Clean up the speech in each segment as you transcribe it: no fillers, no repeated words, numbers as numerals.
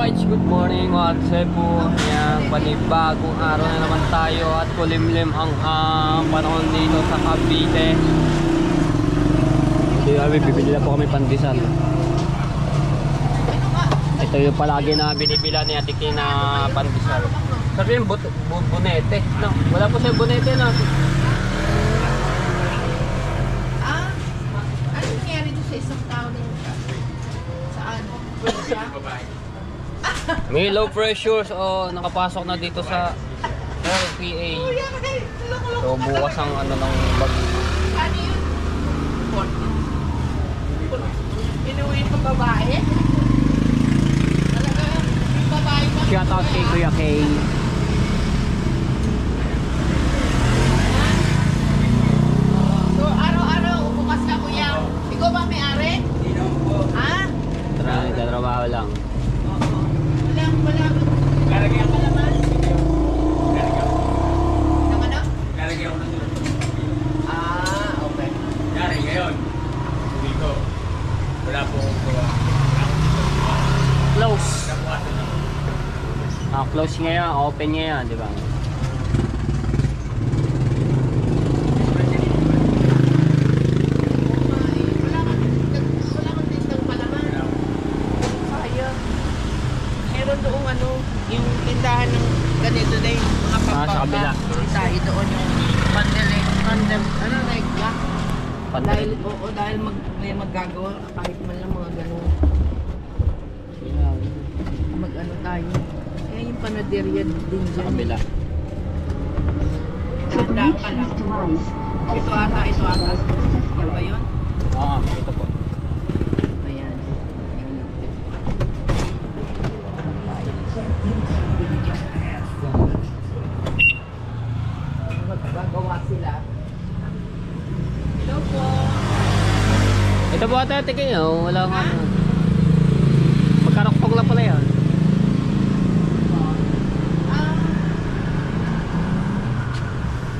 Alright, good morning mga Cebu. Yan, panibagong araw na naman tayo at kulimlim ang panahon dito sa Cavite. Bibili na po kami pandesal. Ito yung palagi na binibila ni Ate Kay na pandesal. Sabi yung bonete, no? Wala po siya bonete, no? Ano nangyari doon sa isang tao na yun? Saan? May low pressure, so nakapasok na dito sa LPA. So bukas ang ano ng bagyo. Ano yun? Inuwi pang babae? Talaga, yung babae pa. Shout out kay Kuya Kay. So, araw-araw, bukas ka kuya. Ikaw ba may-ari? Ha? Trabaho lang. Wala. Lalagyan ko. Naman? Lalagyan ko na sila. Okay. Yari, ngayon. Hindi ko. Wala po akong gawa. Close. Nabukasan na. Close ngayon, open ngayon, di ba? Wala kang tindang palaman. Sayang. Meron doong ano, yung tindahan ng ganito na yung mga Sa kabila. pampanga. Tayo doon yung pandem, ano, regla. Dahil, dahil may maggagawa kahit man lang mga gano'n. Mag-ano tayo. Kaya yung panaderia din Sa dyan. kabila. Tandaan ka lang. Ito ata. Yan ba yun? Oo, ito po. Ayan. Maggagawa sila. Hello po. Ito po ata Ate Kay, oh. Wala nga. Magkarokpok lang pala yan.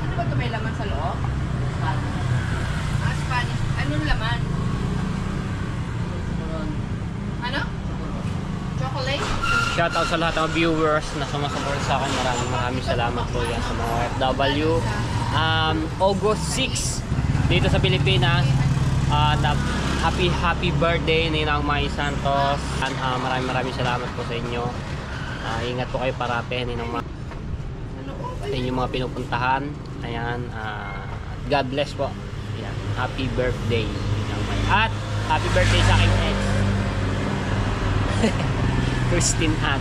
Ano ba ito, may laman sa loob? Spanish. Anong laman? Ano? Chocolate? Shout out sa lahat ng viewers na sumasupport sa akin. Maraming salamat po yan sa mga OFW. August 6 dito sa Pilipinas. Happy birthday Ninang Mai Santos. Maraming salamat po sa inyo. Ingat po kayo parate Ninang Mai sa inyong mga pinupuntahan. Ayan, God bless po. Ayan, happy birthday Ninang Mai. At happy birthday sa aking ex Christine Ann.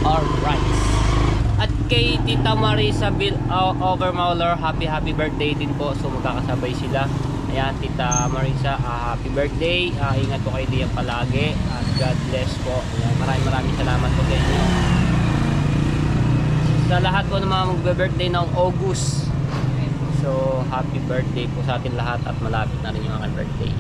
Alright. At kay Tita Marisa Overmauler, happy birthday din po. So magkakasabay sila. Ayan, Tita Marisa, happy birthday. Ingat po kayo diyan palagi. At God bless po. Ayan, maraming salamat po sa inyo. Sa lahat po ng mga magbe-birthday ng August. So happy birthday po sa atin lahat. At malapit na rin yung aking birthday.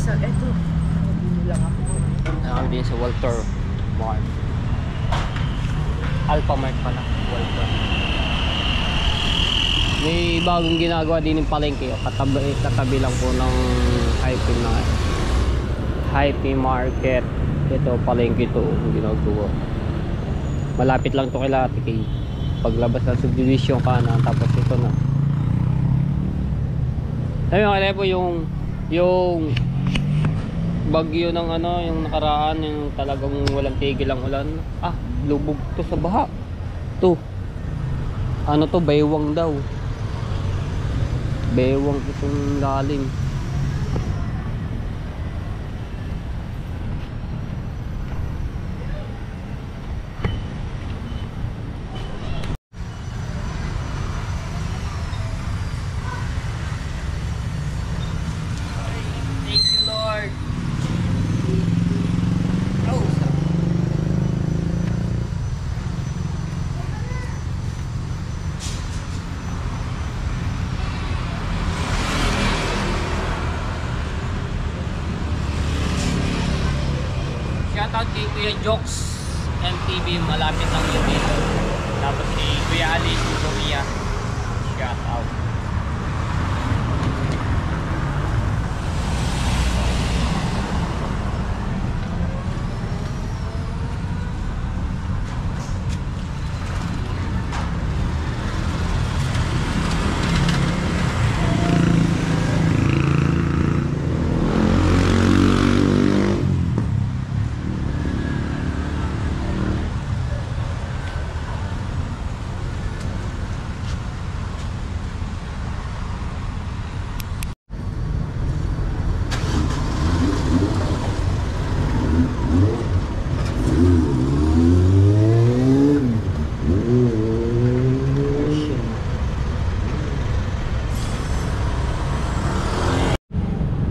Eto. Hindi lang ako. Nakakabili din sa Walter Mart. Alpha Mart pala. Walter. May bagong ginagawa din yung palengke. Katabi lang po ng Hype Market. Ito palengke ito. Ginagawa. Malapit lang to kay Ate Kay. Paglabas ng subdivision ka na. Tapos ito na. Sabi mo kaya po yung bagyo ng ano, yung nakaraan, yung talagang walang tigil ang ulan. Lubog to sa baha. To. Ano to, baywang daw. Baywang itong lalim. Thank you, Lord. kay Kuya Jokes MTV, malapit lang yun dito. Tapos si Kuya Alice, si Korea. Shout out.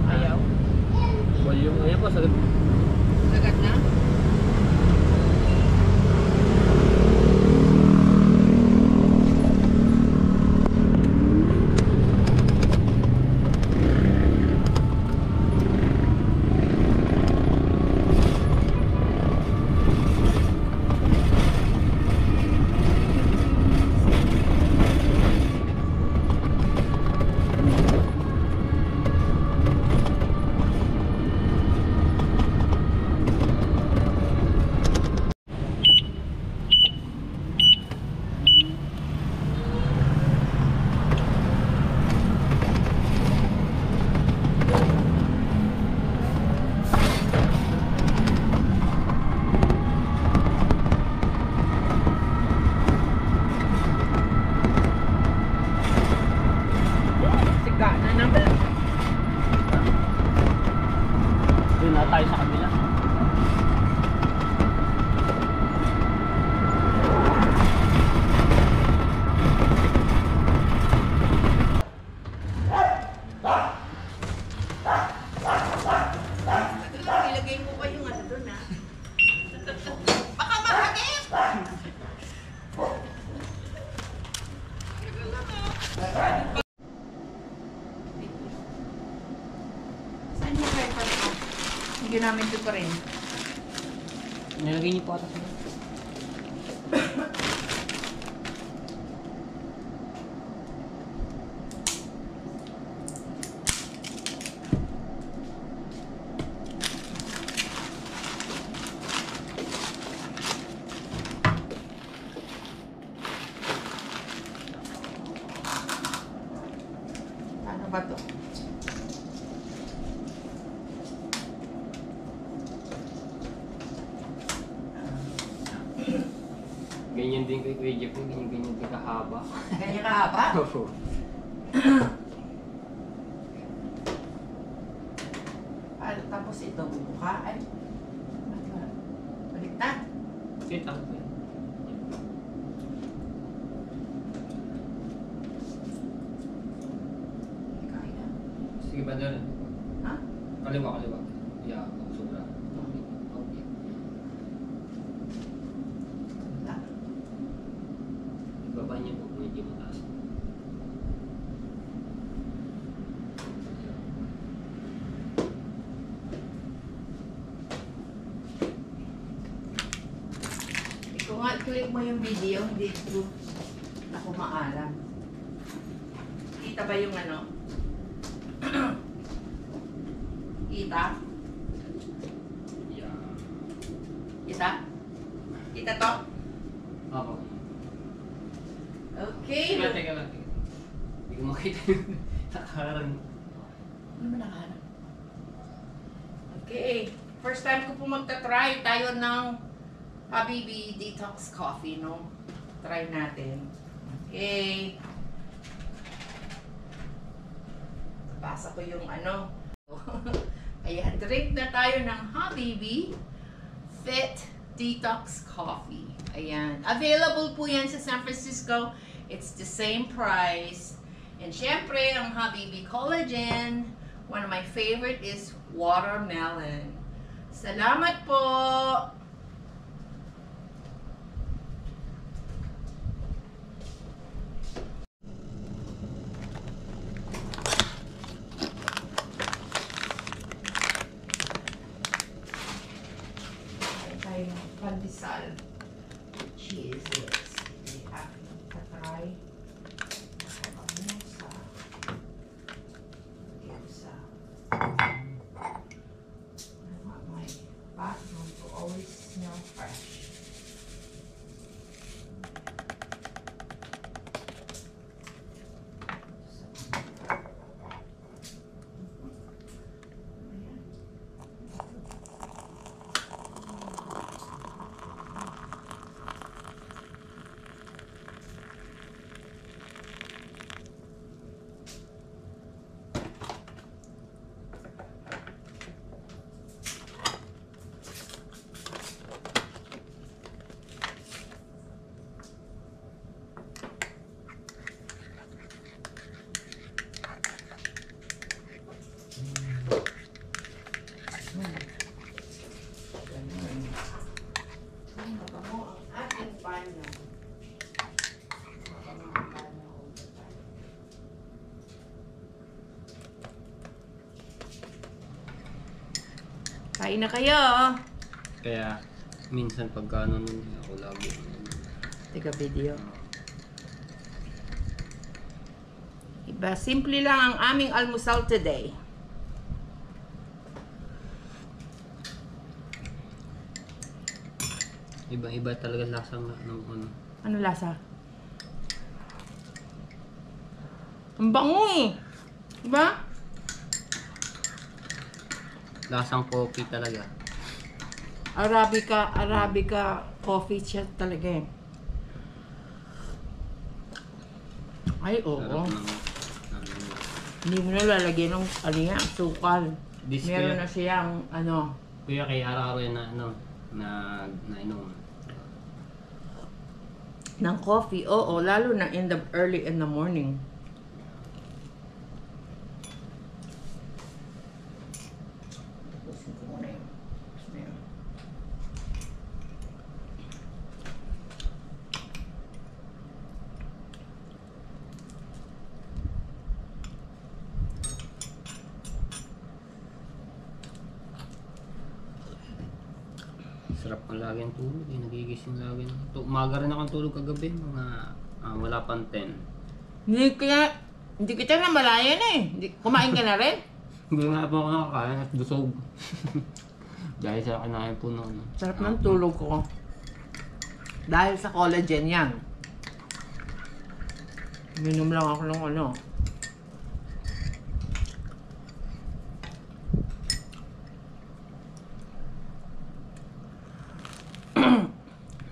Ayaw. Volume, ayan po, sagot. Sagat na? Siga na naman. Doon na tayo sa kabila. Ilagay mo pa yung ano doon, ha? Baka mahagip! Saan yung pepper ko? Hindi namin ito pa rin. Nilagay niyo po ata sila. Ano ba to? Ganyan din kay Kuya Jeff, ganyan din kahaba. Ganyan kahaba? Oo. Tapos ito, buka. Ay, baliktad. Sit up. Kaya. Sige ba doon? Ha? Kaliwa, kaliwa. Yeah, sobra. Okay. Wala. Ibaba niyo po, medyo mataas. Kung nga, click mo yung video, hindi ko ako maalam. Kita ba yung ano? Kita? Yeah. Kita? Kita to? Opo. Okay. Teka, teka lang. Hindi ko makita yung nakaharang. Ano ba nakahanap? Okay. First time ko po magta-try tayo ng Habibi Detox Coffee, no? Try natin. Okay. Basa ko yung ano. Ayan, drink na tayo ng Habibi Fit Detox Coffee. Ayan. Available po yan sa San Francisco. It's the same price. And syempre, ang Habibi Collagen. One of my favorite is watermelon. Salamat po! Kain na kayo. Kaya minsan pagka ano ako lagi. Teka video. Iba, simple lang ang aming almusal today. Iba-iba talaga lasa ng ano. Ano lasa? Ang bango eh. Diba? Lasang coffee talaga. Arabica coffee siya talaga eh. Ay, oo. Sarap ng Hindi mo na lalagyan ng asukal. This Meron kaya- na siyang ano. Kuya kay araw-araw yan na ano na inom. Ng coffee, oo, lalo na early in the morning. Tapusin ko muna yun. Tapos na yun. Sarap ng lagi ang tulog, nagigising lagi. Umaga rin akong tulog kagabi, mga wala pang 10. Hindi kita na malayan eh. Kumain ka na rin? Hindi nga po ako nakakain at busog. Dahil sa kinain po noon. Sarap ng tulog ko. Dahil sa collagen yan. Minom lang ako ng ano.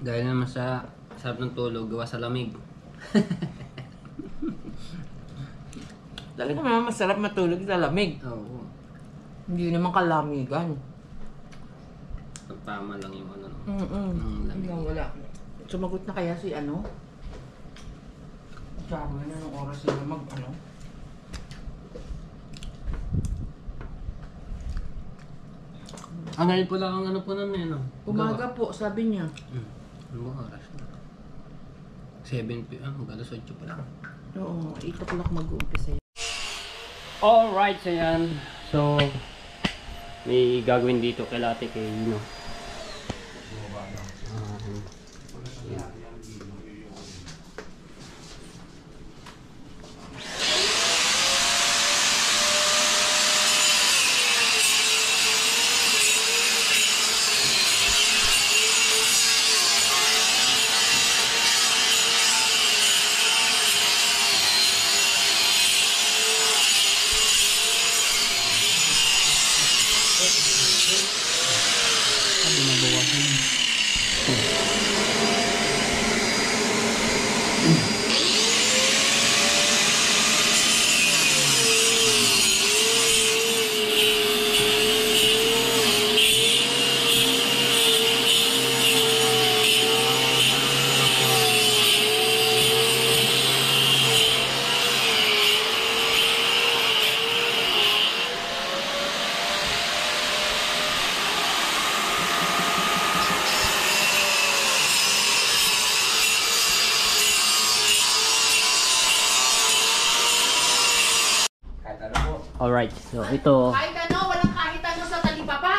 Dahil naman sa sarap ng tulog, gawa sa lamig. Talaga naman masarap matulog sa lamig. Oo. Hindi naman kalamigan. Pagtama lang yung ano. Lamig. Wala. Sumagot na kaya si ano? Sabi na nung oras na ano? Ngayon po lang ang ano po nun eh, no? Umaga po, sabi niya. Ano ba oras na? 7 p.m. Alas 8 pa lang. Oo, 8 o'clock mag-uumpisa. Alright, so yan. So, may gagawin dito kay Ate kay Ino. Alright, so ito. Kahit ano, walang kahit ano sa talipapa.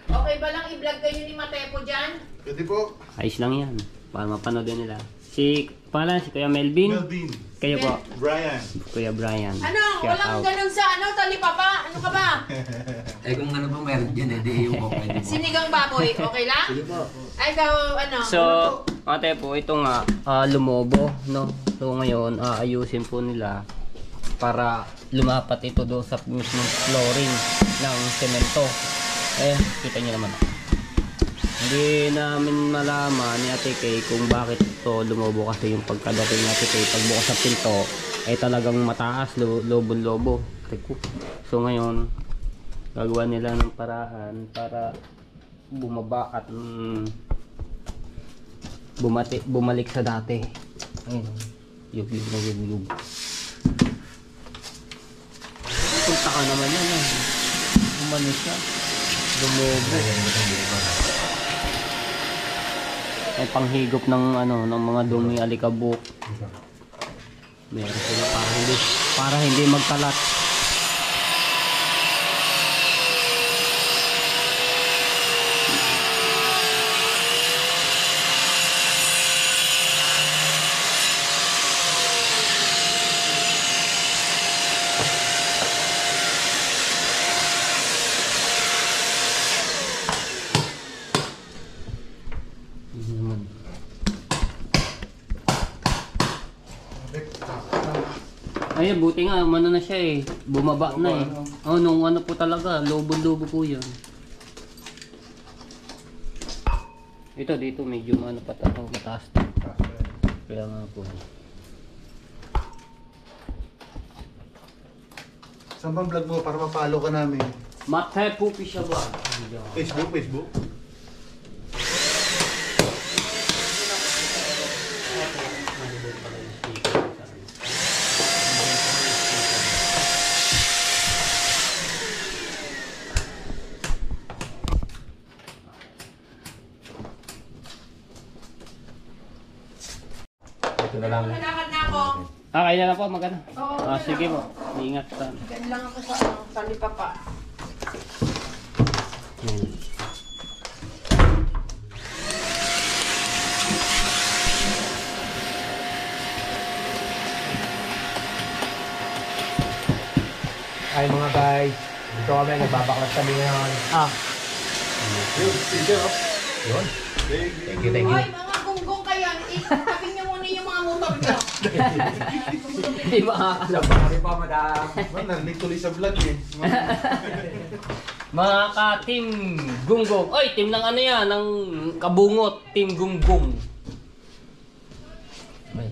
Okay ba lang i-vlog kayo ni Matepo dyan? Pwede po. Ayos lang yan. Para mapanood din nila. Si Kuya Melvin. Melvin. Kayo po. Brian. Kuya Brian. Ano? Shout Walang out. ganun sa ano, talipapa? Ano ka ba? Eh kung ano ba meron dyan eh, di yung okay mo. Sinigang baboy, okay lang? Sige po. Ay, ikaw, ano? So, ate po, ito nga, lumobo, no? So ngayon, ayusin po nila para lumapat ito doon sa mismong flooring ng semento. Eh, kita nyo naman. Hindi namin malaman ni Ate Kay kung bakit ito lumobo kasi yung pagkadating ni Ate Kay pagbukas sa pinto ay talagang mataas, lobo-lobo. So ngayon, gagawa nila ng paraan para bumaba at bumalik sa dati. Ayun, yug-yug na yug-yug. Punta ka naman yan eh. Bumalik siya. Lumobo. Ay panghigop ng ano ng mga dumi alikabok. Meron sila para hindi magkalat. Ay, buti nga, umano na siya eh. Bumaba na eh. Oh, nung ano po talaga, lobo-lobo po yun. Ito dito, medyo ano pa ito, mataas to. Kaya nga po. Saan bang vlog mo para mapalo ka namin? Matay po siya ba? Facebook? Ito na lang. Malakad na ako. Kaya na po, magana. Oo, Sige po, ingat ka. Gan lang ako sa talipapa. Ay mga guys, dito kami, nagbabaklas kami ngayon. Yun, teacher oh. Yun. Thank you. Hoy, mga gunggong kayo, itabi niyo muna yung mga motor niyo. Hindi makakalam. Sorry po, madam. Man, narinig tuloy sa vlog eh. Mga ka-team Gunggong. Oy, team ng ano yan, ng Kabungot, team Gunggong. Ay,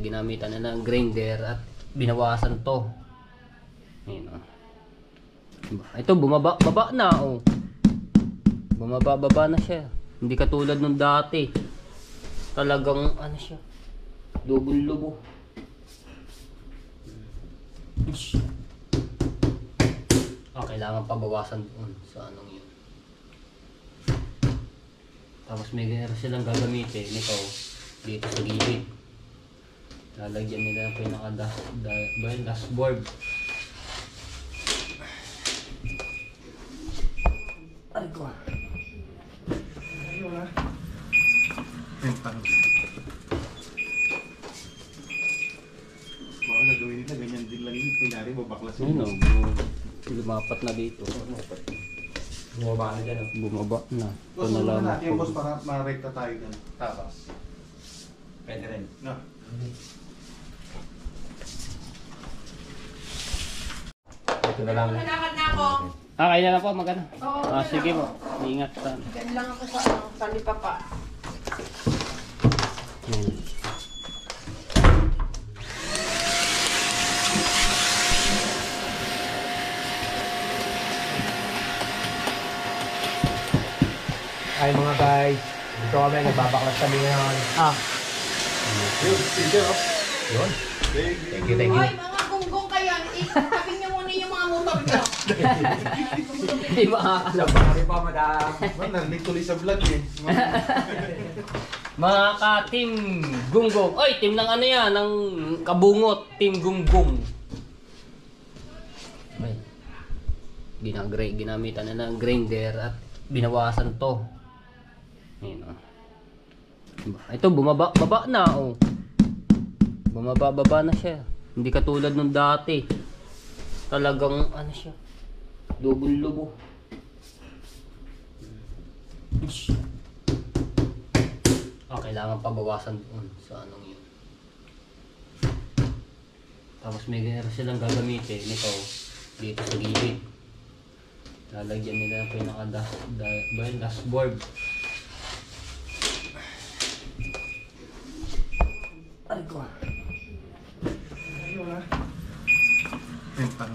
ginamitan na ng grinder at binawasan to. Ayun oh. Ito baba na oh. Baba na siya. Hindi katulad nung dati. Talagang ano siya. Lubong-lubo. Kailangan pabawasan doon sa anong yun. Tapos may ganyan silang gagamitin nito dito sa gilid. Lalagyan nila ng pinaka-dashboard. Ay ko. Ayun ah. Ayun, paano? Baka gagawin nila, ganyan din lang yun. Kunyari, babaklasin Ayun mo. oh, lumapat na dito. Bumaba na dyan, oh. Bumaba na. Ito Boss, na muna lang natin yung boss po. para marekta tayo dyan. Tapas. Pwede rin. No. Ito na lang. Malakad na ako. Kaya na po, magana. Oo, Sige po, ingat ka. Gan lang ako sa talipapa. Ay mga guys, dito kami, nagbabaklas kami ngayon. Yun, teacher oh. Yun. Thank Thank you. Hoy, mga gunggong kayo, itabi niyo muna yung mga motor niyo. Hindi makakalam. Sorry po, madam. Man, narinig tuloy sa vlog eh. Mga ka-team Gunggong. Oy, team ng ano yan, ng Kabungot, team Gunggong. Ay, ginamitan na ng grinder at binawasan to. Ayun oh. Ito baba na oh. Baba na siya. Hindi katulad nung dati. Talagang ano siya. Lubong-lubo. Kailangan pabawasan doon sa anong yun. Tapos may ganyan silang gagamitin nito dito sa gilid. Lalagyan nila ng pinaka-dashboard. Ay ko. Ayun ah. Ayun, paano?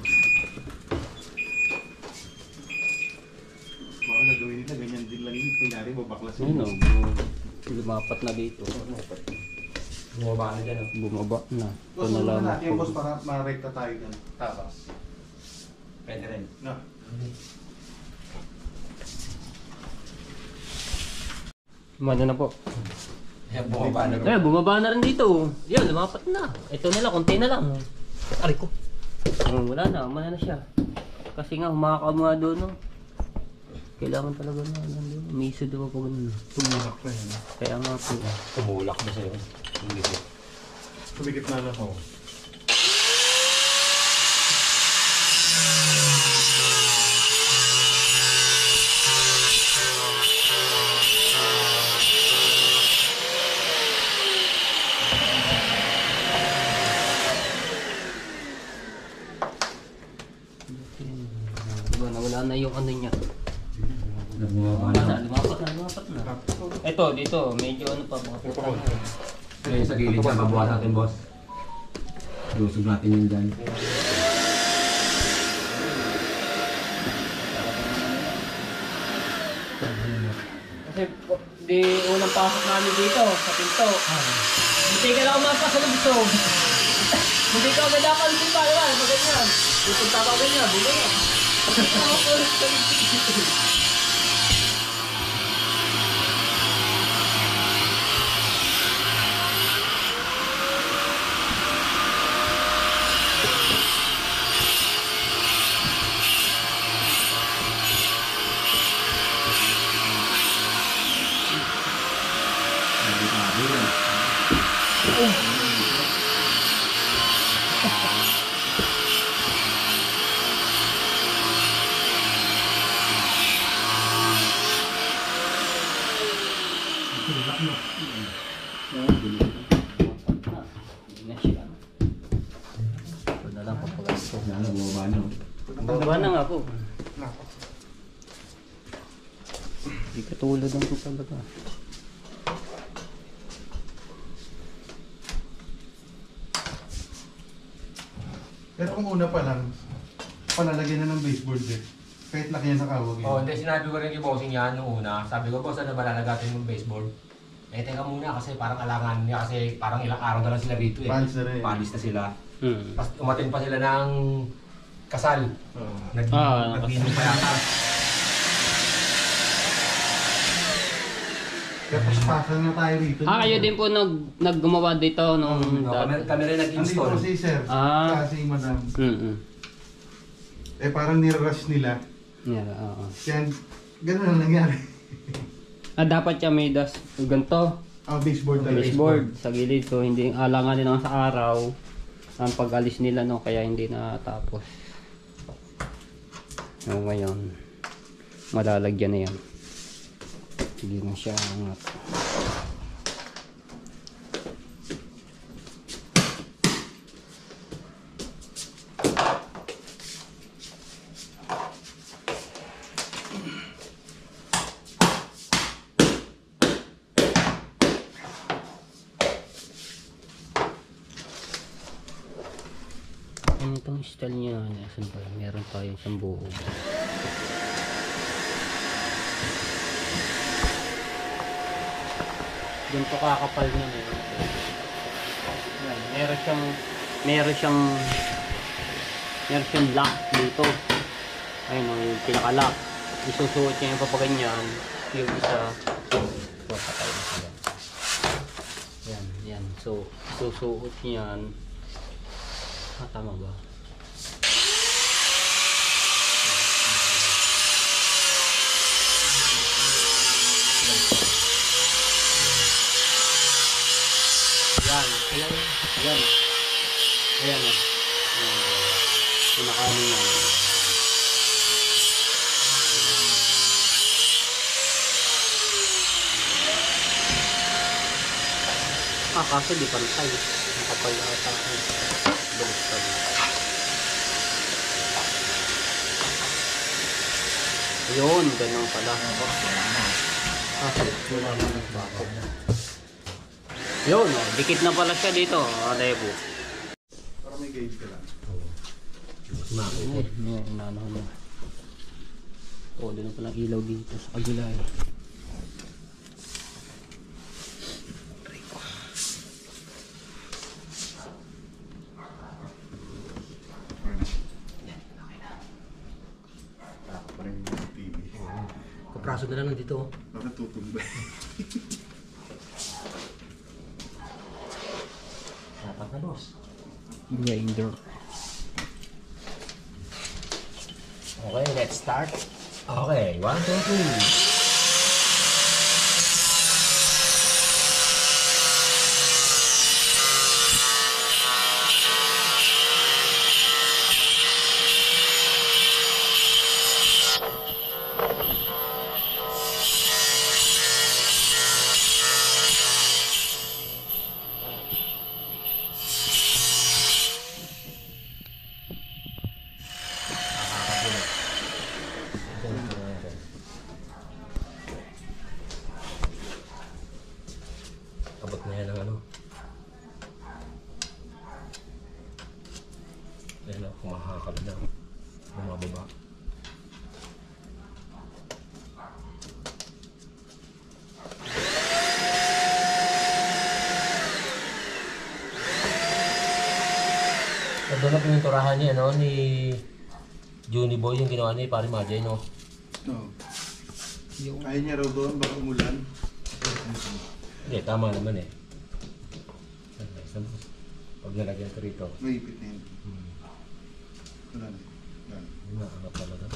Baka gagawin nila, ganyan din lang yun. Kunyari, babaklasin Ayun mo. oh, lumapat na dito. Bumaba na dyan, oh. Bumaba na. Ito Boss, na muna lang natin yung boss po. para marekta tayo dyan. Tapas. Pwede rin. No. Ano na po? Bumaba na rin. Bumaba na rin dito. Yan, lumapat na. Ito na lang, konti na lang. Aray ko. Wala na, umana na siya. Kasi nga, humakaka doon. No? Kailangan talaga na. Miso daw ako ganun. Tumulak na yun. Kaya nga po. Tumulak na sa'yo. Tumikit na lang ako. na yung ano niya. Bumaba na. Lumapat na. Ito, dito, medyo ano pa, mga puta na. Ngayon sa gilid siya, babawas natin boss. Lusog natin yun dyan. Kasi di unang pasok namin dito sa pinto. Hindi ka na umapa sa lubsog. Hindi ka agad napansin pa naman, ganyan. Pupunta ka ganyan, bumaya. Ito na lang papagasto. Lalo, bumaba na. Baba na nga po. Hindi katulad ang po talaga. Pero kung una pa lang, palalagyan na ng baseboard eh. Kahit laki yan sa kawag Oh, hindi, sinabi ko rin kay bossing yan nung una. Sabi ko, boss, ano ba lalagatin yung baseboard? Eh, teka muna kasi parang alangan niya kasi parang ilang araw na lang sila rito eh. Palis na rin. Palis na sila. Hmm. Tapos umatin pa sila ng kasal. Oo. Nag-inom pa yata. Tapos pasal na tayo rito. Kayo din po naggumawa dito nung Kami rin Andito nag-install. si sir, kasi madam. Eh parang nirush nila. Yeah, oo. Yan, ganun ang nangyari. Dapat siya may ganito. Baseboard talaga. Baseboard sa gilid, so hindi alangan din sa araw ang pag-alis nila, no, kaya hindi natapos. So, ngayon malalagyan na yan, hindi na siya angat. Ano itong style niya? Asan ba? Meron tayo isang buo. Ganito kakapal niya. Yan, meron siyang lock dito. Ayun, yung pinaka-lock. Isusuot niya yung papaganyan. Yung isa. Patay na sila. Yan. So, susuot niyan. Tama ba? Yan. Ayan. Pinakaano yan. Kasi di pantay. Nakapal ata. Baliktad. Yun, ganun pala. Yun, dikit na pala siya dito. Lebo. Para may gauge ka lang. Inaano mo. Doon na palang ilaw dito sa kabila eh. Kapraso na lang nandito. Bakit tutumba? Dapat na, boss. Grinder. Okay, let's start. Okay, 1, 2, 3. Abot na yan ng ano. Ayan o, kumahakap na. Bumababa. Doon na pininturahan niya, no? Ni Juni Boy yung ginawa niya, pare Majay, no? Oo. Kaya niya raw doon, baka umulan. Hindi, tama naman eh. Pag nalagyan ko rito. May ipit na yun. Wala na. Wala na. Hindi na, ano pala na.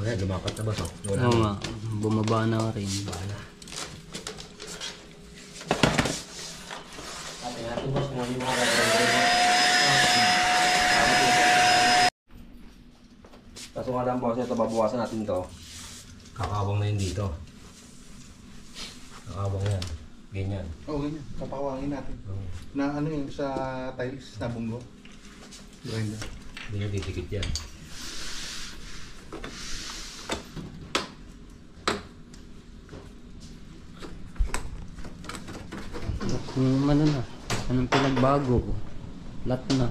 Okay, lumapat na ba ito? Wala Oo na. nga, bumaba na rin. Ating natin boss, kung ano yung mga gagawin. Kaso nga lang boss, ito babawasan natin to. Kakawang na yun dito. Kakawang yan. Ganyan. Oo, ganyan. Papakawangin natin. Na ano yung sa tiles na bunggo. Grinder. Hindi nyo titikit yan. Kung ano na, anong pinagbago? Lat na.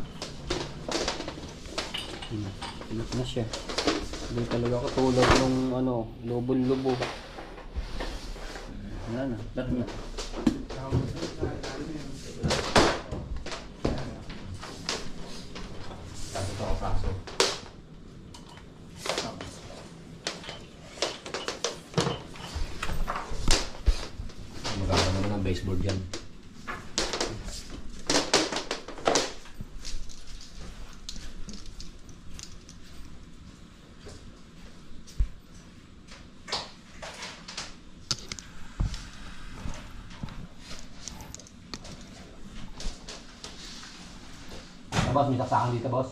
Pinat na siya. Hindi talaga katulad nung ano, lubon-lubo. Wala na, lat na. Kaso ito ang kaso. Maganda naman ang baseboard yan. Boss, may saksakan dito, boss.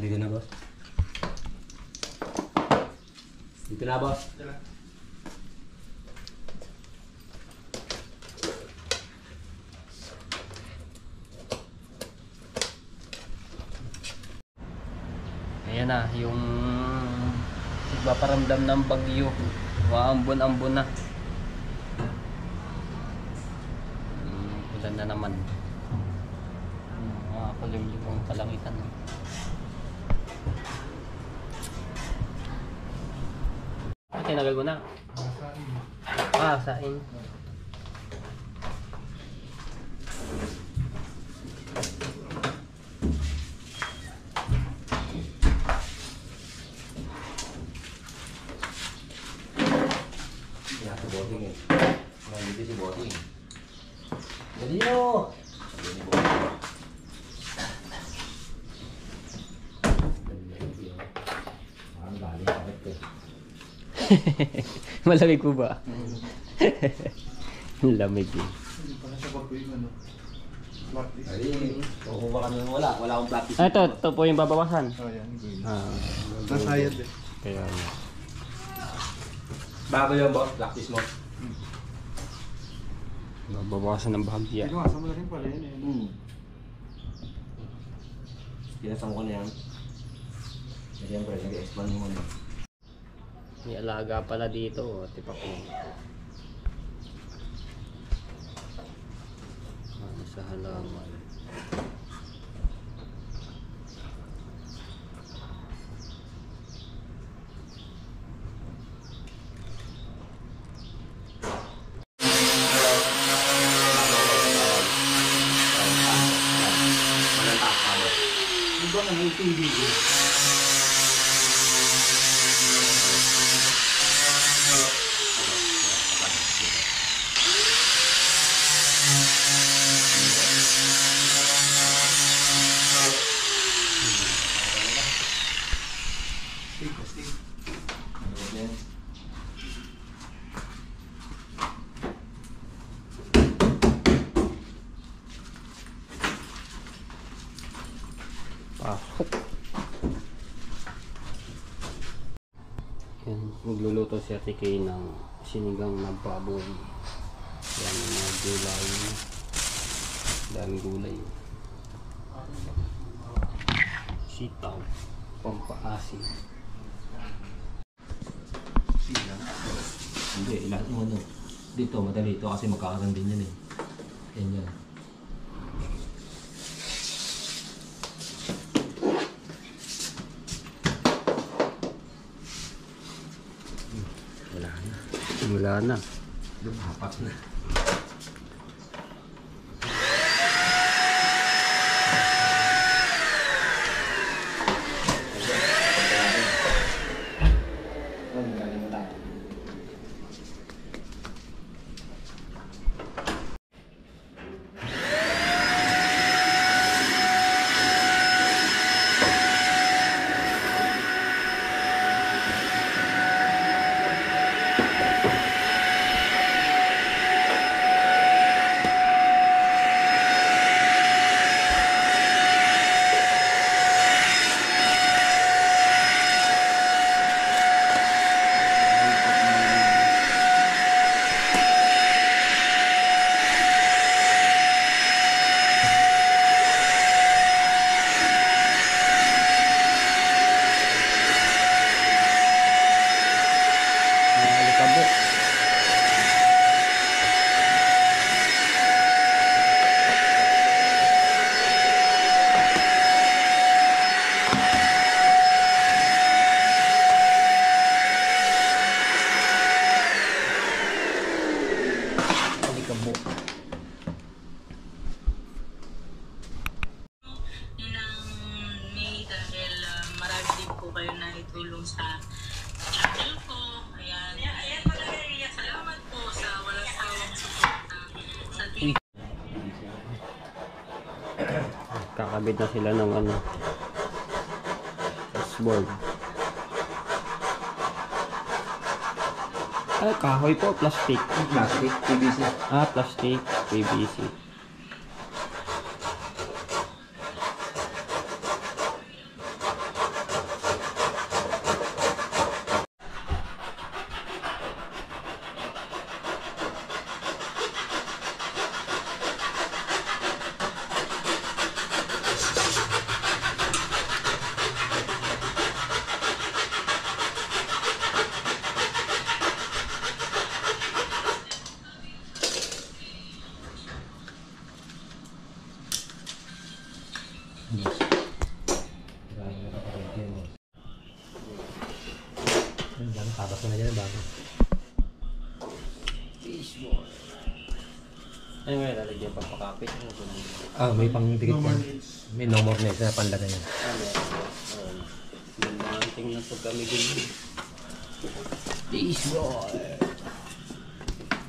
Dito na, boss. Dito na, boss. Ayan na, yung nagpaparamdam ng bagyo. Waambon-ambon na. Ulan na naman. Makakulimlim ang kalangitan. Tinagal mo na. Sain. Kaya si Boting eh. Nandito si Boting. Daliyo! Sabi ni Boting. Daliyo. Parang galing sakit eh. Malamig po ba? Lamig eh. Hindi pala siya bago yung ano. Practice. Ay, kukuha kami ng wala. Wala akong practice. Ito po yung babawasan. Oh, yan. Good. Nasayad Nasayad eh. Kaya Bago yung boss, practice mo. babawasan ng bahagya. Pinuwasan mo na rin pala yun eh. Pinasang ko na yan. Siyempre, nag-expand mo na. May alaga pala dito. Tipa ko. Ano sa halaman. Iba nga yung TV ko. Pasok. Yan, magluluto si Ate Kay ng sinigang na baboy. Yan yung mga gulay. Daming gulay. Sitaw. Pampaasin. Hindi, lahat mo ano. Dito, madali ito kasi magkakaroon din yan eh. Ganyan. Wala na. Lumapat na. kayo na itulong sa channel ko. Ayan. Salamat po sa walang sawang suporta sa TV. Kakabit na sila ng ano, dashboard. Ay, kahoy po, plastic. Plastic, PVC. Ah, plastic, PVC. Tapos na dyan bago. Ano nga lalagyan pa pakapit? Ah, may pang dikit No more yan. needs. May no more next na panlagay yan. Ganda tingnan pag kami din. Baseball!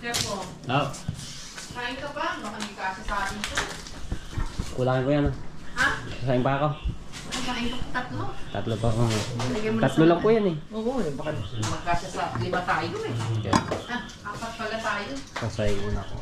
Jeffo, Ah, kain ka ba? Baka hindi ka sa atin ito. kulangin ko yan ah. Ha? Sasayin pa ako. Kain ka tatlo. Tatlo pa ako. Lagyan mo na Tatlo sa- lang po yan eh. Oo, baka magkasya sa 5 tayo eh. Yan. Ah, 4 pala tayo. Sasayin ko na ako.